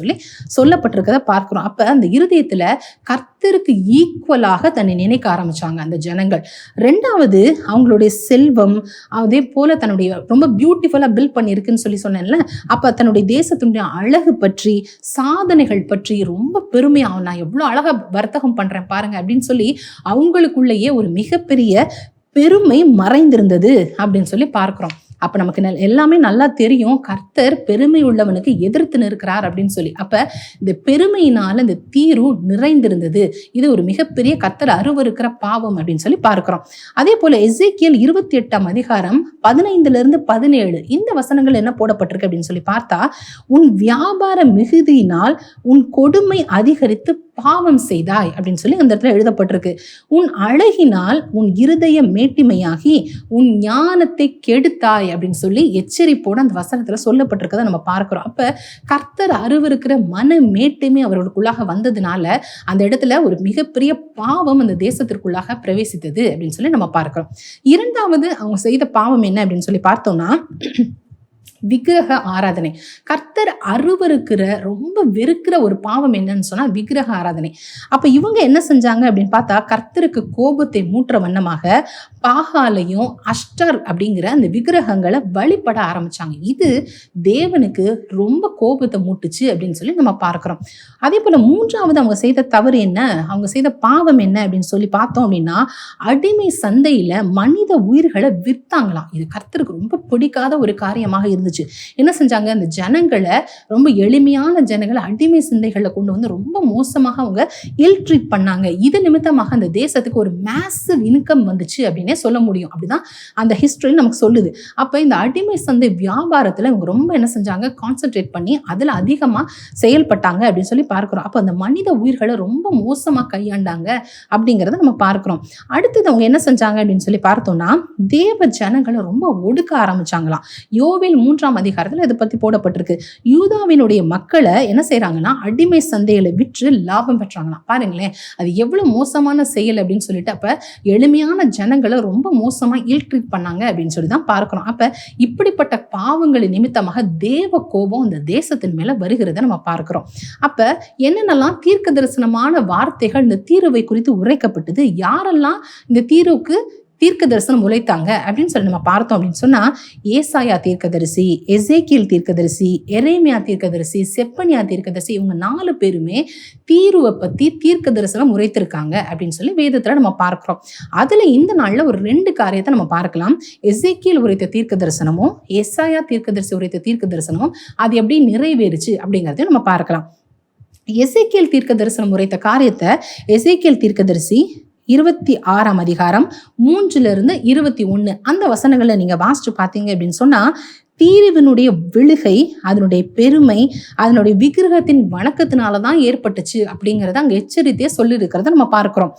[SPEAKER 1] சொல்லப்பட்டிருக்கத பார்க்கிறோம். அப்ப அந்த இருதயத்துல கர்த்தருக்கு ஈக்குவலாக தன்னை நினைக்க ஆரம்பிச்சாங்க அந்த ஜனங்கள். ரெண்டாவது, அவங்களுடைய செல்வம், அதே போல தன்னுடைய ரொம்ப பியூட்டிஃபுல்லா பில்ட் பண்ணிருக்குன்னு சொன்னேன்ல, அப்ப தன்னுடைய தேசத்தினுடைய அழகு பற்றி, சாதனைகள் பற்றி ரொம்ப பெருமையா, நான் எவ்வளவு அழகா வர்த்தகம் பண்றேன் பாருங்க அப்படின்னு சொல்லி அவங்களுக்குள்ளேயே ஒரு மிகப்பெரிய பெருமை மறைந்திருந்தது அப்படின்னு சொல்லி பார்க்கிறோம். அப்ப நமக்கு எல்லாமே நல்லா தெரியும், கர்த்தர் பெருமை உள்ளவனுக்கு எதிர்த்து நிற்கிறார் அப்படின்னு சொல்லி. அப்ப இந்த பெருமையினால இந்த தீரு நிறைந்திருந்தது. இது ஒரு மிகப்பெரிய கர்த்தர் அருவருக்கிற பாவம் அப்படின்னு சொல்லி பார்க்கிறோம். அதே போல எசேக்கியேல் 28ஆம் அதிகாரம் 15-17 இந்த வசனங்கள் என்ன போடப்பட்டிருக்கு அப்படின்னு சொல்லி பார்த்தா, உன் வியாபார மிகுதியினால் உன் கொடுமை அதிகரித்து பாவம் செய்தாய் அப்படின்னு சொல்லி அந்த இடத்துல எழுதப்பட்டிருக்கு. உன் அழகினால் உன் இருதய மேட்டிமையாகி உன் ஞானத்தை கெடுத்தாய் அப்படின்னு சொல்லி எச்சரிப்போடு அந்த வசனத்துல சொல்லப்பட்டிருக்கதை நம்ம பார்க்கிறோம். அப்ப கர்த்தர் அருவருக்கிற மன மேட்டுமை அவர்களுக்குள்ளாக வந்ததுனால அந்த இடத்துல ஒரு மிகப்பெரிய பாவம் அந்த தேசத்திற்குள்ளாக பிரவேசித்தது அப்படின்னு சொல்லி நம்ம பார்க்கிறோம். இரண்டாவது அவங்க செய்த பாவம் என்ன அப்படின்னு சொல்லி பார்த்தோம்னா, விக்கிரக ஆராதனை. கர்த்தர் அருவருக்கிற, ரொம்ப வெறுக்கிற ஒரு பாவம் என்னன்னு சொன்னா விக்கிரக ஆராதனை. அப்ப இவங்க என்ன செஞ்சாங்க அப்படின்னு பார்த்தா, கர்த்தருக்கு கோபத்தை மூற்ற வண்ணமாக பாகாலையும் அஷ்டர் அப்படிங்கிற அந்த விக்கிரகங்களை வழிபட ஆரம்பிச்சாங்க. இது தேவனுக்கு ரொம்ப கோபத்தை மூட்டுச்சு அப்படின்னு சொல்லி நம்ம பார்க்கிறோம். அதே போல மூன்றாவது அவங்க செய்த தவறு என்ன, அவங்க செய்த பாவம் என்ன அப்படின்னு சொல்லி பார்த்தோம் அப்படின்னா, அடிமை சந்தையில மனித உயிர்களை விற்றாங்களாம். இது கர்த்தருக்கு ரொம்ப பிடிக்காத ஒரு காரியமாக இருந்துச்சு. என்ன செஞ்சாங்க, அந்த ஜனங்களை, ரொம்ப எளிமையான ஜனங்களை அடிமை சந்தைகளை கொண்டு வந்து ரொம்ப மோசமாக அவங்க இல் ட்ரீட் பண்ணாங்க. இது நிமித்தமாக அந்த தேசத்துக்கு ஒரு மேசிவ் இன்கம் வந்துச்சு அப்படின்னே சொல்ல முடியும். அப்படிதான் அந்த ஹிஸ்டரி நமக்கு சொல்லுது. அப்ப இந்த அடிமை சந்தை வியாபாரத்துல இவங்க ரொம்ப என்ன செஞ்சாங்க, கான்சென்ட்ரேட் பண்ணி அதுல அதிகமா செயல்பட்டாங்க அப்படின்னு சொல்லி பார்க்கிறோம். அப்ப அந்த மனித உயிர்களை ரொம்ப மோசமா கையாண்டாங்க அப்படிங்கறத நம்ம பார்க்கிறோம். அடுத்தது அவங்க என்ன செஞ்சாங்க அப்படின்னு சொல்லி பார்த்தோம்னா, தேவ ஜனங்களை ரொம்ப ஒடுக்க ஆரம்பிச்சாங்களாம். யோவேல் 3ஆம் அதிகாரத்துல இதை பத்தி போடப்பட்டிருக்கு. யூதாவினுடைய மக்களை என்ன செய்யறாங்கன்னா, அடிமை சந்தைகளை விற்று லாபம் பெற்றாங்களாம். பாருங்களேன், அது எவ்வளவு மோசமான செயல் அப்படின்னு சொல்லிட்டு. அப்ப எளிமையான ஜனங்களை ரொம்ப மோசமா இல் ட்ரீட் பண்ணாங்க அப்படின்னு சொல்லி தான் பார்க்கிறோம். அப்ப இப்படிப்பட்ட பாவங்களின் நிமித்தமாக தேவ கோபம் இந்த தேசத்தின் மேல வருகிறத நம்ம பார்க்கிறோம். அப்ப என்னென்னலாம் தீர்க்க தரிசனமான வார்த்தைகள் இந்த தீருவை குறித்து உரைக்கப்பட்டது, யாரெல்லாம் இந்த தீர்வுக்கு தீர்க்க தரிசனம் உழைத்தாங்க அப்படின்னு சொல்லி நம்ம பார்த்தோம் அப்படின்னு சொன்னா, ஏசாயா தீர்க்கதரிசி, எசேக்கியேல் தீர்க்கதரிசி, எரேமியா தீர்க்கதரிசி, செப்பனியா தீர்க்கதரிசி, இவங்க 4 பேருமே தீருவை பத்தி தீர்க்க தரிசனம் உரைத்திருக்காங்க அப்படின்னு சொல்லி வேதத்துல நம்ம பார்க்கிறோம். அதுல இந்த நாள்ல ஒரு 2 காரியத்தை நம்ம பார்க்கலாம். எசேக்கியேல் உரைத்த தீர்க்க தரிசனமும் ஏசாயா தீர்க்கதரிசி உரைத்த தீர்க்க தரிசனமும் அது எப்படி நிறைவேறுச்சு அப்படிங்கறதையும் நம்ம பார்க்கலாம். எசேக்கியேல் தீர்க்க தரிசனம் உரைத்த காரியத்தை எசேக்கியேல் தீர்க்கதரிசி 26ஆம் அதிகாரம் 3-21 அந்த வசனங்களை நீங்க வாசிச்சு பார்த்தீங்க அப்படின்னு சொன்னா, தீருவினுடைய விழுகை, அதனுடைய பெருமை, அதனுடைய விக்கிரகத்தின் வணக்கத்தினாலதான் ஏற்பட்டுச்சு அப்படிங்கறத அங்க எச்சரித்தே சொல்லி இருக்கிறத நம்ம பார்க்கிறோம்.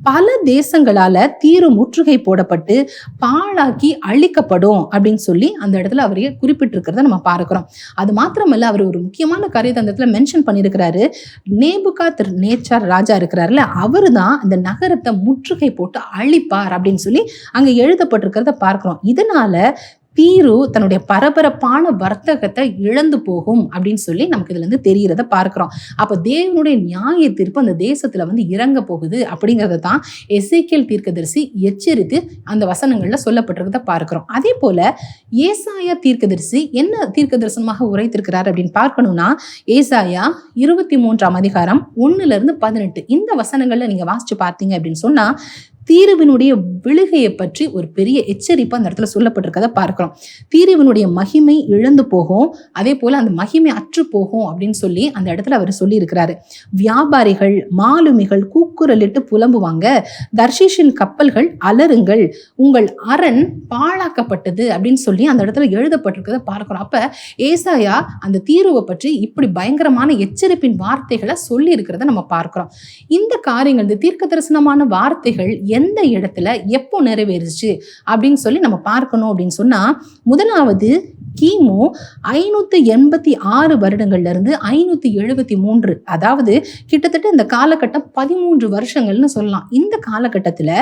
[SPEAKER 1] பல தேசங்களால தீரு முற்றுகை போடப்பட்டு பாழாக்கி அழிக்கப்படும் அப்படின்னு சொல்லி அந்த இடத்துல அவரையே குறிப்பிட்டிருக்கிறத நம்ம பார்க்கிறோம். அது மாத்திரமல்ல, அவர் ஒரு முக்கியமான காரியத்தை அந்த இடத்துல மென்ஷன் பண்ணியிருக்கிறாரு. நேபுகாத் நேச்சார் ராஜா இருக்கிறாருல, அவரு தான் இந்த நகரத்தை முற்றுகை போட்டு அழிப்பார் அப்படின்னு சொல்லி அங்க எழுதப்பட்டிருக்கிறத பார்க்கிறோம். இதனால தீரு தன்னுடைய பரபரப்பான வர்த்தகத்தை இழந்து போகும் அப்படின்னு சொல்லி நமக்கு இதுல இருந்து தெரிகிறத பார்க்கிறோம். அப்ப தேவனுடைய நியாய தீர்ப்பு அந்த தேசத்துல இறங்க போகுது அப்படிங்கறத தான் எசேக்கியேல் தீர்க்கதரிசி எச்சரித்து அந்த வசனங்கள்ல சொல்லப்பட்டிருக்கிறத பார்க்கிறோம். அதே போல ஏசாயா தீர்க்கதரிசி என்ன தீர்க்க தரிசனமாக உரைத்திருக்கிறார் அப்படின்னு பார்க்கணும்னா, ஏசாயா 23ஆம் அதிகாரம் 1-18 இந்த வசனங்கள்ல நீங்க வாசிச்சு பார்த்தீங்க அப்படின்னு சொன்னா, தீருவினுடைய விழுகையை பற்றி ஒரு பெரிய எச்சரிப்பு அந்த இடத்துல சொல்லப்பட்டிருக்கதை பார்க்கிறோம். தீருவினுடைய மகிமை இழந்து போகும், அதே போல அந்த மகிமை அற்று போகும் அப்படின்னு சொல்லி அந்த இடத்துல அவர் சொல்லி இருக்கிறாரு. வியாபாரிகள் மாலுமிகள் கூக்குரலிட்டு புலம்புவாங்க, தர்ஷீஷின் கப்பல்கள் அலறுங்கள், உங்கள் அரண் பாழாக்கப்பட்டது அப்படின்னு சொல்லி அந்த இடத்துல எழுதப்பட்டிருக்கதை பார்க்கிறோம். அப்ப ஏசாயா அந்த தீருவை பற்றி இப்படி பயங்கரமான எச்சரிப்பின் வார்த்தைகளை சொல்லி இருக்கிறத நம்ம பார்க்கிறோம். இந்த காரியங்கள், இந்த தீர்க்க தரிசனமான வார்த்தைகள் எந்த இடத்துல எப்போ நிறைவேறுச்சு அப்படின்னு சொல்லி நம்ம பார்க்கணும் அப்படின்னு சொன்னா, முதலாவது கிமு 586 வருடங்கள்ல இருந்து 573, அதாவது கிட்டத்தட்ட இந்த காலகட்டம் 13 வருஷங்கள்னு சொல்லலாம். இந்த காலகட்டத்துல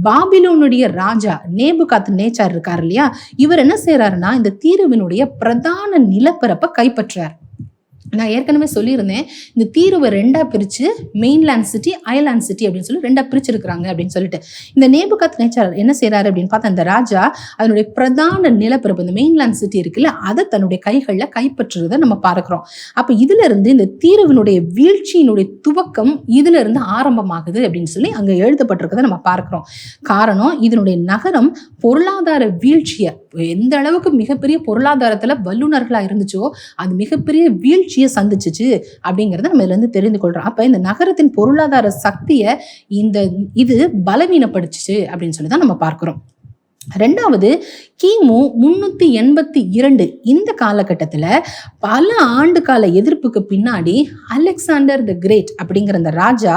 [SPEAKER 1] பாபிலோனுடைய ராஜா நேபுகாத் நேச்சார் இருக்காரு இல்லையா, இவர் என்ன செய்யறாருன்னா இந்த தீருவினுடைய பிரதான நிலப்பரப்பை கைப்பற்றார். நான் ஏற்கனவே சொல்லியிருந்தேன், இந்த தீருவை 2ஆ பிரிச்சு மெயின்லேண்ட் சிட்டி அயர்லாண்ட் சிட்டி அப்படின்னு சொல்லி 2ஆ பிரிச்சிருக்கிறாங்க அப்படின்னு சொல்லிட்டு. இந்த நேபுகாத் நேச்சார் என்ன செய்யறாரு அப்படின்னு பார்த்தா, அந்த ராஜா அதனுடைய பிரதான நிலப்பரப்பு இந்த மெயின்லேண்ட் சிட்டி இருக்குல்ல, அதை தன்னுடைய கைகளில் கைப்பற்றுறதை நம்ம பார்க்கிறோம். அப்ப இதுல இருந்து இந்த தீருவினுடைய வீழ்ச்சியினுடைய துவக்கம் இதுல இருந்து ஆரம்பமாகுது அப்படின்னு சொல்லி அங்க எழுதப்பட்டிருக்கதை நம்ம பார்க்கிறோம். காரணம், இதனுடைய நகரம் பொருளாதார வீழ்ச்சியை, எந்த அளவுக்கு மிகப்பெரிய பொருளாதாரத்துல வல்லுநர்களா இருந்துச்சோ அது மிகப்பெரிய வீழ்ச்சியை சந்திச்சுச்சு அப்படிங்கறத நம்ம இதுல இருந்து தெரிந்து கொள்றோம். அப்ப இந்த நகரத்தின் பொருளாதார சக்தியை இது பலவீனப்படுச்சு அப்படின்னு சொல்லி தான் நம்ம பார்க்கிறோம். ரெண்டாவது, கிமு 382 இந்த காலகட்டத்துல பல ஆண்டு கால எதிர்ப்புக்கு பின்னாடி அலெக்சாண்டர் தி கிரேட் அப்படிங்கிற அந்த ராஜா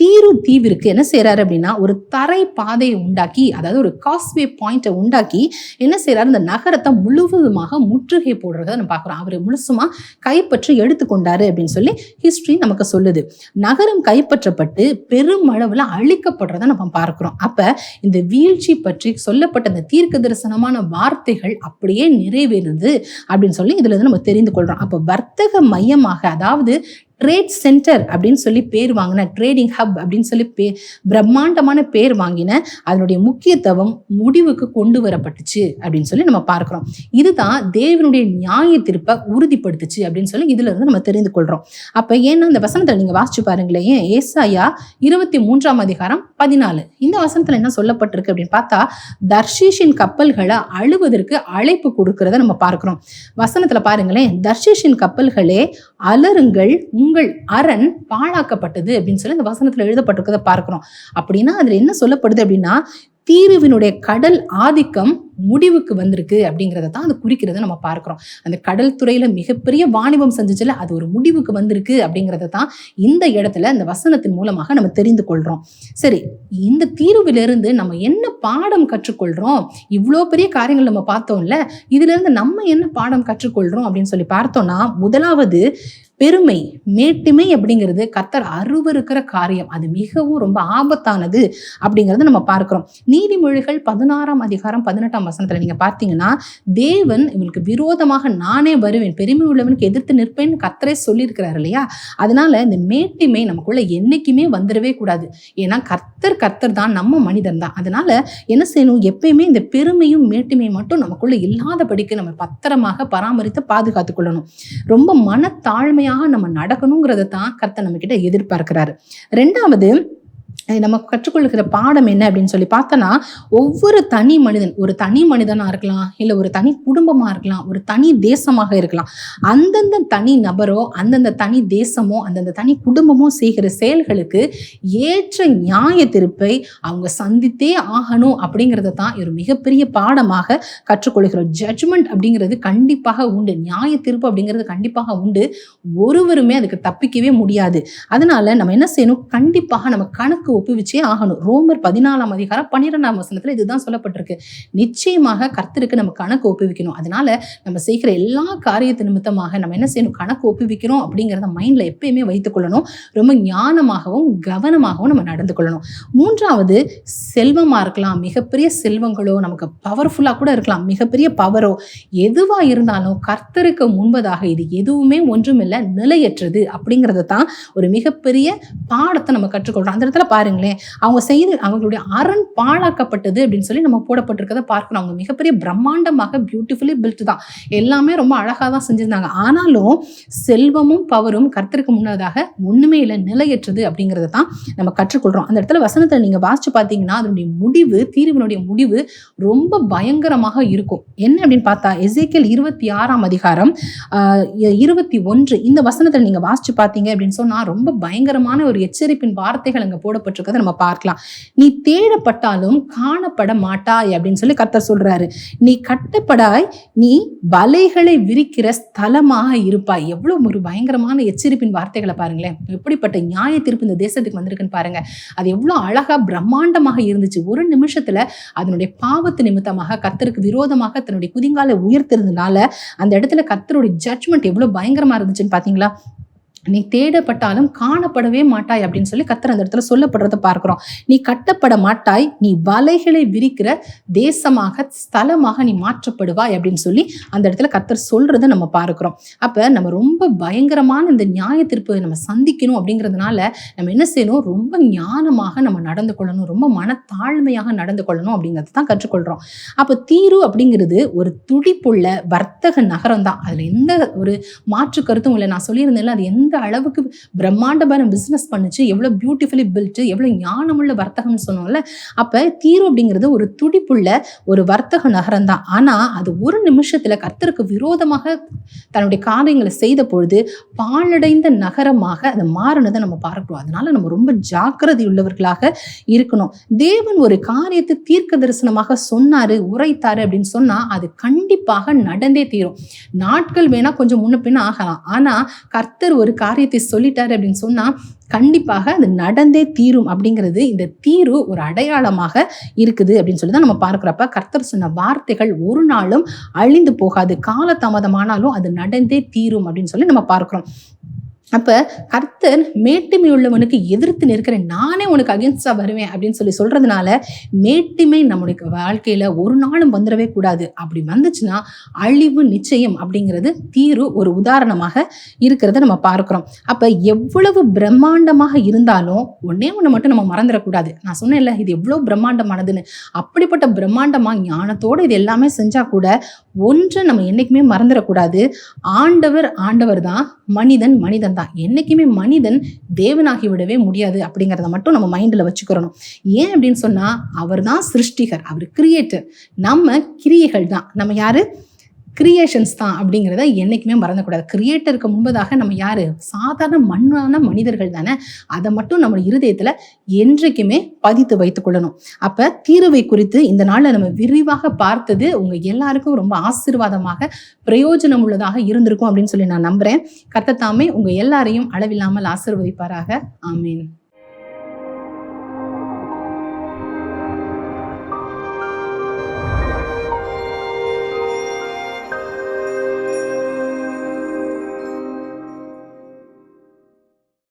[SPEAKER 1] தீரு தீவிற்கு என்ன செய்யறாரு அப்படின்னா ஒரு தரை பாதையை உண்டாக்கி, அதாவது ஒரு காஸ்வே பாயிண்ட்டை உண்டாக்கி என்ன செய்யறாரு, இந்த நகரத்தை முழுவதுமாக முற்றுகை போடுறத நம்ம பார்க்கிறோம். அவர் முழுசுமா கைப்பற்றி எடுத்துக்கொண்டாரு அப்படின்னு சொல்லி ஹிஸ்டரி நமக்கு சொல்லுது. நகரம் கைப்பற்றப்பட்டு பெருமளவுல அழிக்கப்படுறத நம்ம பார்க்கிறோம். அப்ப இந்த வீழ்ச்சி பற்றி சொல்லப்பட்ட அந்த தீர்க்க தரிசனமான வார்த்தைகள் அப்படியே நிறைவேறுது அப்படின்னு சொல்லி இதுல இருந்து நம்ம தெரிந்து கொள்றோம். அப்ப வர்த்தக மையமாக, அதாவது ட்ரேட் சென்டர் அப்படின்னு சொல்லி பேர் வாங்கின, ட்ரேடிங் ஹப் அப்படின்னு சொல்லி பிரம்மாண்டமான பேர் வாங்கின அதனுடைய முக்கியத்துவம் முடிவுக்கு கொண்டு வரப்பட்டுச்சு அப்படின்னு சொல்லி நம்ம பார்க்கிறோம். இதுதான் தேவனுடைய நியாய தீர்ப்பை உறுதிப்படுத்துச்சு அப்படின்னு சொல்லி இதுல இருந்து நம்ம தெரிந்து கொள்றோம். அப்ப ஏன்னா இந்த வசனத்துல நீங்க வாசிச்சு பாருங்களேன், ஏசாயா 23ஆம் அதிகாரம் 14 இந்த வசனத்துல என்ன சொல்லப்பட்டிருக்கு அப்படின்னு பார்த்தா, தர்ஷீஷின் கப்பல்களை அழுவதற்கு அழைப்பு கொடுக்கிறத நம்ம பார்க்கிறோம். வசனத்துல பாருங்களேன், தர்ஷீஷின் கப்பல்களே அலறுங்கள், உங்கள் அரண் பாழாக்கப்பட்டது அப்படின்னு சொல்லி இந்த வசனத்துல எழுதப்பட்டிருக்கிறத பார்க்கிறோம். அப்படின்னா அதுல என்ன சொல்லப்படுது அப்படின்னா, தீருவினுடைய கடல் ஆதிக்கம் முடிவுக்கு வந்திருக்கு அப்படிங்கிறத தான் அது குறிக்கிறத நம்ம பார்க்கிறோம். அந்த கடல் துறையில மிகப்பெரிய வாணிபம் செஞ்சுச்சுல, அது ஒரு முடிவுக்கு வந்திருக்கு அப்படிங்கிறத தான் இந்த இடத்துல இந்த வசனத்தின் மூலமாக நம்ம தெரிந்து கொள்றோம். சரி, இந்த தீருவிலிருந்து நம்ம என்ன பாடம் கற்றுக்கொள்றோம்? இவ்வளோ பெரிய காரியங்கள் நம்ம பார்த்தோம்ல, இதுல இருந்து நம்ம என்ன பாடம் கற்றுக்கொள்றோம் அப்படின்னு சொல்லி பார்த்தோம்னா, முதலாவது பெருமை, மேட்டிமை அப்படிங்கிறது கர்த்தர் அருவருக்கிற காரியம். அது மிகவும் ரொம்ப ஆபத்தானது அப்படிங்கறத நம்ம பார்க்கிறோம். நீதிமொழிகள் 16ஆம் அதிகாரம் 18ஆம் வசனத்துல நீங்க பார்த்தீங்கன்னா, தேவன் இவனுக்கு விரோதமாக நானே வருவேன், பெருமை உள்ளவனுக்கு எதிர்த்து நிற்பேன்னு கர்த்தரே சொல்லியிருக்கிறாரு இல்லையா. அதனால இந்த மேட்டிமை நமக்குள்ள என்னைக்குமே வந்துடவே கூடாது. ஏன்னா கர்த்தர் தான், நம்ம மனிதன் தான். அதனால என்ன செய்யணும், எப்பயுமே இந்த பெருமையும் மேட்டிமையும் மட்டும் நமக்குள்ள இல்லாதபடிக்கு நம்ம பத்திரமாக பராமரித்து பாதுகாத்துக் கொள்ளணும். ரொம்ப மனத்தாழ்மையாக நம்ம நடக்கணுங்கிறத தான் கர்த்தர் நம்ம கிட்ட எதிர்பார்க்கிறாரு. ரெண்டாவது, நம்ம கற்றுக்கொள்கிற பாடம் என்ன அப்படின்னு சொல்லி பார்த்தோன்னா, ஒவ்வொரு தனி மனிதன், ஒரு தனி மனிதனா இருக்கலாம், இல்லை ஒரு தனி குடும்பமா இருக்கலாம், ஒரு தனி தேசமாக இருக்கலாம், அந்தந்த தனி நபரோ அந்தந்த தனி தேசமோ அந்தந்த தனி குடும்பமோ செய்கிற செயல்களுக்கு ஏற்ற நியாய தீர்ப்பை அவங்க சந்தித்தே ஆகணும் அப்படிங்கிறத தான் ஒரு மிகப்பெரிய பாடமாக கற்றுக்கொள்கிறோம். ஜட்ஜ்மெண்ட் அப்படிங்கிறது கண்டிப்பாக உண்டு, நியாய தீர்ப்பு அப்படிங்கிறது கண்டிப்பாக உண்டு. ஒருவருமே அதுக்கு தப்பிக்கவே முடியாது. அதனால நம்ம என்ன செய்யணும், கண்டிப்பாக நம்ம கணக்கு ஒப்புவிச்சே ஆகணும். ரோமர் 14ஆம் அதிகாரம் 12ஆம் வசனத்துல இதுதான் சொல்லப்பட்டிருக்கு. நிச்சயமாக கர்த்தருக்கு நம்ம கணக்கு ஒப்புவிக்கணும். அதனால நம்ம செய்கிற எல்லா காரியத்து நிமித்தமாக நம்ம என்ன செய்யணும், கணக்கு ஒப்புவிக்கிறோம் அப்படிங்கிறத மைண்ட்ல எப்பயுமே வைத்துக் கொள்ளணும். ரொம்ப ஞானமாகவும் கவனமாகவும் நம்ம நடந்து கொள்ளணும். மூன்றாவது, செல்வமா இருக்கலாம், மிகப்பெரிய செல்வங்களோ, நமக்கு பவர்ஃபுல்லா கூட இருக்கலாம், மிகப்பெரிய பவரோ, எதுவா இருந்தாலும் கர்த்தருக்கு முன்பதாக இது எதுவுமே ஒன்றுமில்லை, நிலையற்றது அப்படிங்கிறத தான் ஒரு மிகப்பெரிய பாடத்தை நம்ம கற்றுக்கொள்றோம். அந்த இடத்துல பாருங்களேன், அவங்க செய்து அவங்களுடைய அரண் பாழாக்கப்பட்டது அப்படின்னு சொல்லி நம்ம போடப்பட்டிருக்கிறத பார்க்கிறோம். அவங்க மிகப்பெரிய பிரம்மாண்டமாக பியூட்டிஃபுல்லி பில்ட் தான், எல்லாமே ரொம்ப அழகா தான் செஞ்சிருந்தாங்க. ஆனாலும் செல்வமும் பவரும் கர்த்தருக்கு முன்னதாக ஒண்ணுமே இல்லை, நிலையற்றது அப்படிங்கிறத தான் நம்ம கற்றுக்கொள்றோம். அந்த இடத்துல வசனத்தை நீங்க வாசிச்சு பார்த்தீங்கன்னா அதனுடைய முடிவு, தீர்வினுடைய முடிவு ரொம்ப பயங்கரமாக இருக்கும். என்ன அப்படின்னு பார்த்தா எசேக்கியேல் 26ஆம் அதிகாரம் 21 இந்த வசனத்தை நீங்க வாசிச்சு பார்த்தீங்க அப்படின்னு சொன்னா ரொம்ப பயங்கரமான ஒரு எச்சரிப்பின் வார்த்தைகள் அங்க போடப்பட்டிருக்கிறத நம்ம பார்க்கலாம். நீ தேடப்பட்டாலும் காணப்பட மாட்டாய் அப்படின்னு சொல்லி கர்த்தர் சொல்றாரு. நீ கட்டப்படாய், நீ வலைகளை விரிக்கிற ஸ்தலமாக இருப்பாய். எவ்வளவு ஒரு பயங்கரமான எச்சரிப்பின் வார்த்தைகளை பாருங்களேன். எப்படிப்பட்ட நியாய தீர்ப்பு இந்த தேசத்துக்கு வந்திருக்குன்னு பாருங்க. அது எவ்வளவு அழகா பிரம்மாண்டமாக இருந்துச்சு. ஒரு நிமிஷத்துல அதனுடைய பாவத்து நிமித்தமாக கர்த்தருக்கு விரோதமாக தன்னுடைய குதிங்காலை உயர்த்திருந்தனால அந்த இடத்துல கர்த்தருடைய ஜட்ஜ்மெண்ட் எவ்வளவு பயங்கரமா இருந்துச்சுன்னு பாத்தீங்களா? நீ தேடப்பட்டாலும் காணப்படவே மாட்டாய் அப்படின்னு சொல்லி கர்த்தர் அந்த இடத்துல சொல்லப்படுறத பார்க்கிறோம். நீ கட்டப்பட மாட்டாய், நீ வலைகளை விரிக்கிற தேசமாக, ஸ்தலமாக நீ மாற்றப்படுவாய் அப்படின்னு சொல்லி அந்த இடத்துல கர்த்தர் சொல்றதை நம்ம பார்க்கிறோம். அப்ப நம்ம ரொம்ப பயங்கரமான இந்த நியாய தீர்ப்பை நம்ம சந்திக்கணும் அப்படிங்கிறதுனால நம்ம என்ன செய்யணும், ரொம்ப ஞானமாக நம்ம நடந்து கொள்ளணும், ரொம்ப மனத்தாழ்மையாக நடந்து கொள்ளணும் அப்படிங்கிறது தான் கற்றுக்கொள்றோம். அப்ப தீரு அப்படிங்கிறது ஒரு துடிப்புள்ள வர்த்தக நகரம் தான். அதுல எந்த ஒரு மாற்று கருத்தும் இல்லை. நான் சொல்லியிருந்தேன்ல, அது எந்த அளவுக்கு பிரம்மாண்டமான பிசினஸ் பண்ணுச்சு, எவ்வளவு பியூட்டிஃபுல்லி பில்ட், எவ்வளவு ஞானமுள்ள வர்த்தகம்னு சொன்னோம்ல. அப்ப தீரு அப்படிங்கிறது ஒரு துடிப்புள்ள ஒரு வர்த்தக நகரம் தான். ஆனா அது ஒரு நிமிஷத்துல கர்த்தருக்கு விரோதமாக தன்னுடைய காரியங்களை செய்த பொழுது பாழடைந்த நகரமாக அது மாறினதை நம்ம பார்க்கிறோம். அதனால நம்ம ரொம்ப ஜாக்கிரதை உள்ளவர்களாக இருக்கணும். தேவன் ஒரு காரியத்தை தீர்க்க தரிசனமாக சொன்னாரு, உரைத்தாரு அப்படின்னு சொன்னா அது கண்டிப்பாக நடந்தே தீரும். நாட்கள் வேணா கொஞ்சம் முன்ன பின்ன ஆகலாம், ஆனா கர்த்தர் ஒரு காரியத்தை சொல்லிட்டாரு அப்படின்னு சொன்னா கண்டிப்பாக அது நடந்தே தீரும் அப்படிங்கிறது இந்த தீரு ஒரு அடையாளமாக இருக்குது அப்படின்னு சொல்லி தான் நம்ம பார்க்கிறப்ப கர்த்தர் சொன்ன வார்த்தைகள் ஒரு நாளும் அழிந்து போகாது, காலதாமதமானாலும் அது நடந்தே தீரும் அப்படின்னு சொல்லி நம்ம பார்க்கிறோம். அப்ப கர்த்தர் மேட்டுமை உள்ளவனுக்கு எதிர்த்து நிற்கிறேன், நானே உனக்கு அகேன்ஸ்டா வருவேன் அப்படின்னு சொல்லி சொல்றதுனால மேட்டுமை நம்முடைய வாழ்க்கையில ஒரு நாளும் வந்துடவே கூடாது. அப்படி வந்துச்சுன்னா அழிவு நிச்சயம் அப்படிங்கிறது தீரு ஒரு உதாரணமாக இருக்கிறத நம்ம பார்க்கிறோம். அப்ப எவ்வளவு பிரம்மாண்டமாக இருந்தாலும் ஒன்னே ஒண்ணு மட்டும் நம்ம மறந்துடக்கூடாது. நான் சொன்னேன்ல, இது எவ்வளவு பிரம்மாண்டமானதுன்னு. அப்படிப்பட்ட பிரம்மாண்டமா ஞானத்தோட இது எல்லாமே செஞ்சா கூட ஒன்றை நம்ம என்னைக்குமே மறந்துடக்கூடாது. ஆண்டவர் தான், மனிதன் மனிதன் தான். என்னைக்குமே மனிதன் தேவனாகி விடவே முடியாது அப்படிங்கிறத மட்டும் நம்ம மைண்ட்ல வச்சுக்கிறணும். ஏன் அப்படின்னு சொன்னா அவர் தான் சிருஷ்டிகர், அவர் கிரியேட்டர், நம்ம கிரியைகள் தான். நம்ம யாரு? கிரியேஷன்ஸ் தான் அப்படிங்கிறத என்னைக்குமே மறந்துக்கூடாது. கிரியேட்டருக்கு முன்பதாக நம்ம யாரு? சாதாரண மண்ணான மனிதர்கள் தானே. அதை மட்டும் நம்ம இருதயத்துல என்றைக்குமே பதித்து வைத்துக் கொள்ளணும். அப்ப தீருவை குறித்து இந்த நாள்ல நம்ம விரிவாக பார்த்தது உங்க எல்லாருக்கும் ரொம்ப ஆசீர்வாதமாக பிரயோஜனம் உள்ளதாக இருந்திருக்கும் அப்படின்னு சொல்லி நான் நம்புறேன். கர்த்தர் தாமே உங்க எல்லாரையும் அளவில்லாமல் ஆசீர்வதிப்பாராக. ஆமீன்.